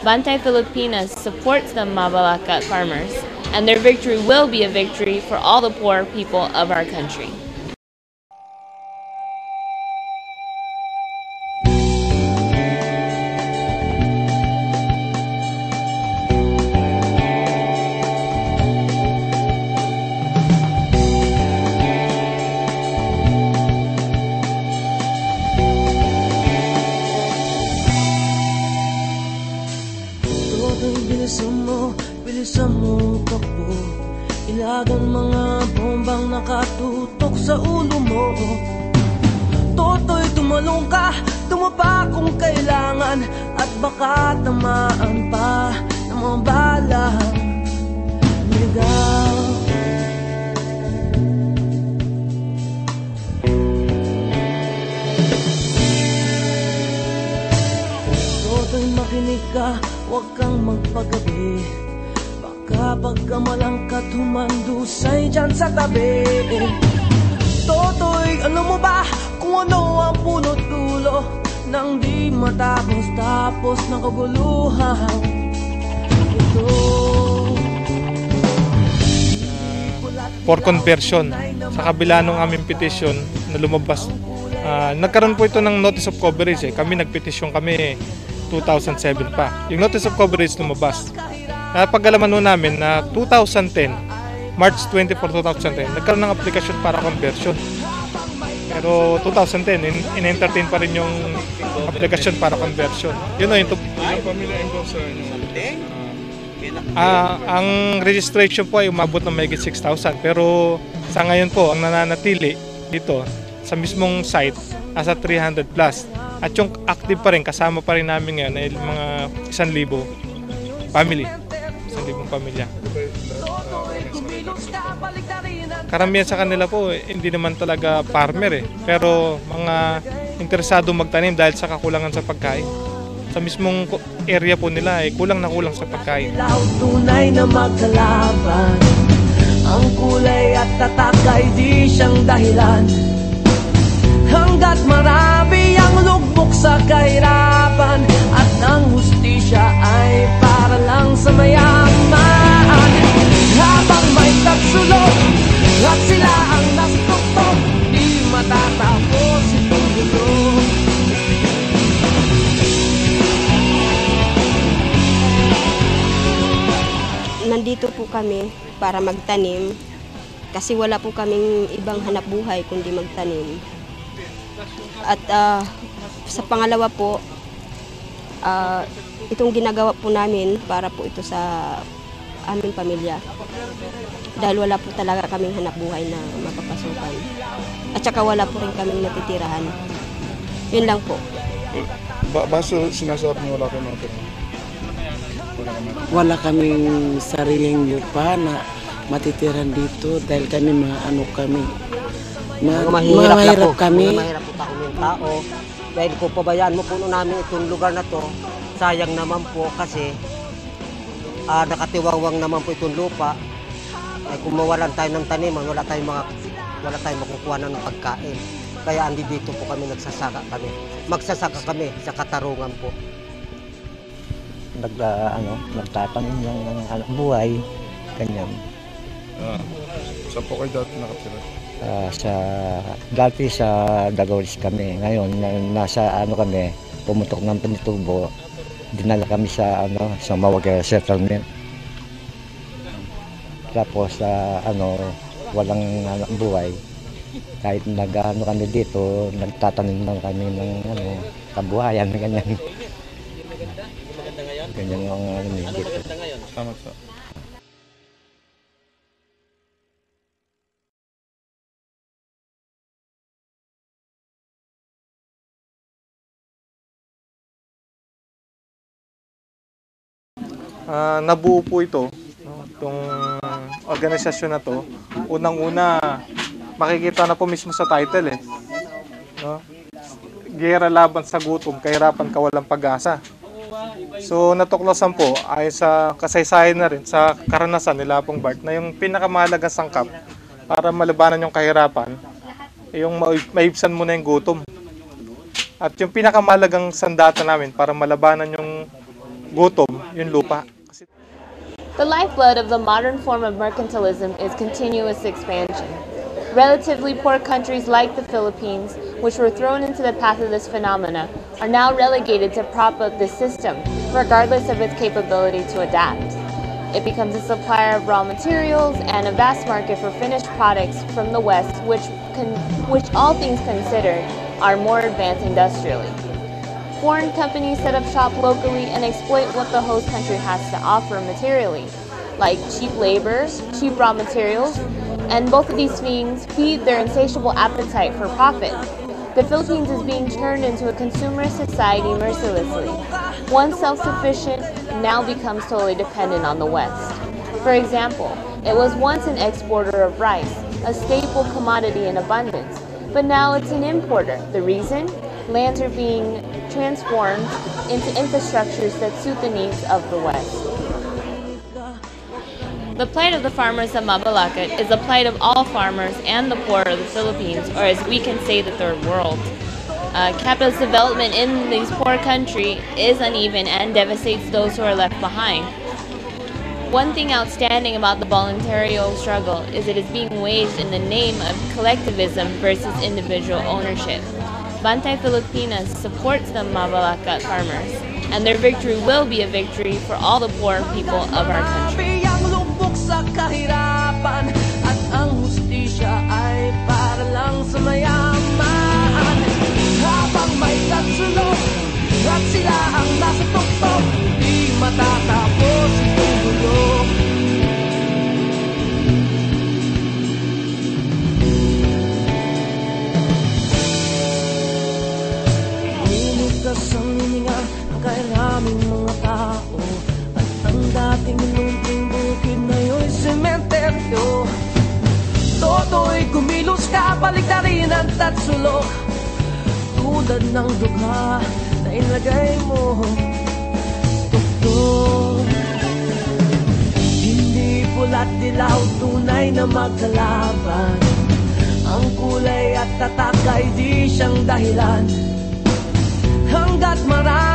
Bantay Filipinas supports the Mabalacat farmers, and their victory will be a victory for all the poor people of our country. Bilisan mo takbo, ilagang mga bombang nakatutok sa ulo mo. Toto'y tumalong ka, tumapa kung kailangan, at baka tamaan pa ng mga balang ligaw. Toto'y makinig ka, huwag kang magpagabi, baka pagkamalangkat humandusay dyan sa tabi. Toto'y alam mo ba kung ano ang punot dulo ng di matapos-tapos ng kaguluhan ito? For conversion, sa kabila ng aming petition na lumabas, nagkaroon po ito ng notice of coverage. Kami nagpetisyon kami 2007 pa. Yung notice of coverage lumabas. Napag-alaman nun namin na 2010, March 24, 2010, nagkaroon ng application para conversion. Pero 2010, in-entertain pa rin yung application para conversion. Yun o, yung ang registration po ay umabot ng mahigit 6,000. Pero sa ngayon po, ang nananatili dito sa mismong site, nasa 300 plus. At yung active pa rin, kasama pa rin namin ngayon ay mga 1,000 family. 1,000 pamilya. Karamihan sa kanila po, hindi naman talaga farmer pero mga interesado magtanim dahil sa kakulangan sa pagkain. Sa mismong area po nila kulang na kulang sa pagkain. Tunay na magkalaban, ang kulay at tatak ay di siyang dahilan. Hanggat marami ang lugmok sa kahirapan, at ng hustisya ay para lang sa mayaman. Habang may tagsulok at sila ang nastuktok, di matatapos itong gulo. Nandito po kami para magtanim kasi wala po kaming ibang hanap buhay kundi magtanim. At sa pangalawa po, itong ginagawa po namin para po ito sa aming pamilya. Dahil wala po talaga kaming hanap buhay na mapapasukan. At saka wala po rin kaming matitirahan. Yun lang po. Basta sinasabi niyo wala kayong matitirahan? Wala kaming sariling lupa na matitirahan dito dahil kami kami. Mahirap kami. Mahirap po tao. Dahil kung pabayaan mo po namin itong lugar na to, sayang naman po kasi nakatiwangwang naman po itong lupa. Ay kung mawalan tayo ng taniman, wala tayong makukuha ng pagkain. Kaya andi dito po kami nagsasaka kami. Magsasaka kami sa katarungan po. Nagtatanim ng buhay, ganyan. Saan po kayo dati nakatira? Dati sa Dagawalis kami. Ngayon, nasa kami, pumutok ng Panitubo, dinala kami sa Mawag settlement. Tapos walang buhay. Kahit kami dito, nagtatanim lang kami ng kabuhayan, ganyan. Ganyan ang dito. Tama po. Nabuo po itong organisasyon na to. Unang-una, makikita na po mismo sa title no? Giyera laban sa gutom, kahirapan, kawalang pag-asa. So natuklasan po ay sa kasaysayan na rin, sa karanasan nila pong Bart, na yung pinakamahalagang sangkap para malabanan yung kahirapan, yung maibsan mo na yung gutom. At yung pinakamahalagang sandata namin para malabanan yung gutom yung lupa. The lifeblood of the modern form of mercantilism is continuous expansion. Relatively poor countries like the Philippines, which were thrown into the path of this phenomena, are now relegated to prop up this system, regardless of its capability to adapt. It becomes a supplier of raw materials and a vast market for finished products from the West, which all things considered, are more advanced industrially. Foreign companies set up shop locally and exploit what the host country has to offer materially, like cheap labor, cheap raw materials, and both of these things feed their insatiable appetite for profit. The Philippines is being turned into a consumerist society mercilessly. Once self-sufficient, now becomes totally dependent on the West. For example, it was once an exporter of rice, a staple commodity in abundance, but now it's an importer. The reason? Lands are being transformed into infrastructures that suit the needs of the West. The plight of the farmers of Mabalacat is the plight of all farmers and the poor of the Philippines, or as we can say, the third world. Capitalist development in these poor countries is uneven and devastates those who are left behind. One thing outstanding about the voluntarian struggle is it is being waged in the name of collectivism versus individual ownership. Bantay Filipinas supports the Mabalacat farmers, and their victory will be a victory for all the poor people of our country. Sa kahirapan at ang hustisya ay para lang sa mayaman. Habang may tatsulok at sila ang nasa tuktok, di matatapos itong gulo. Lumugas ang hininga ang kairaming mga tao, at ang dating lunting bukid na yo'y sementeryo. Toto'y kumilos ka, baliktarin ang tatsulok, tulad ng dugha na inlagay mo tuktok. Hindi pula't dilaw, tunay na magkalaban. Ang kulay at tatak ay di siyang dahilan. Hanggat marami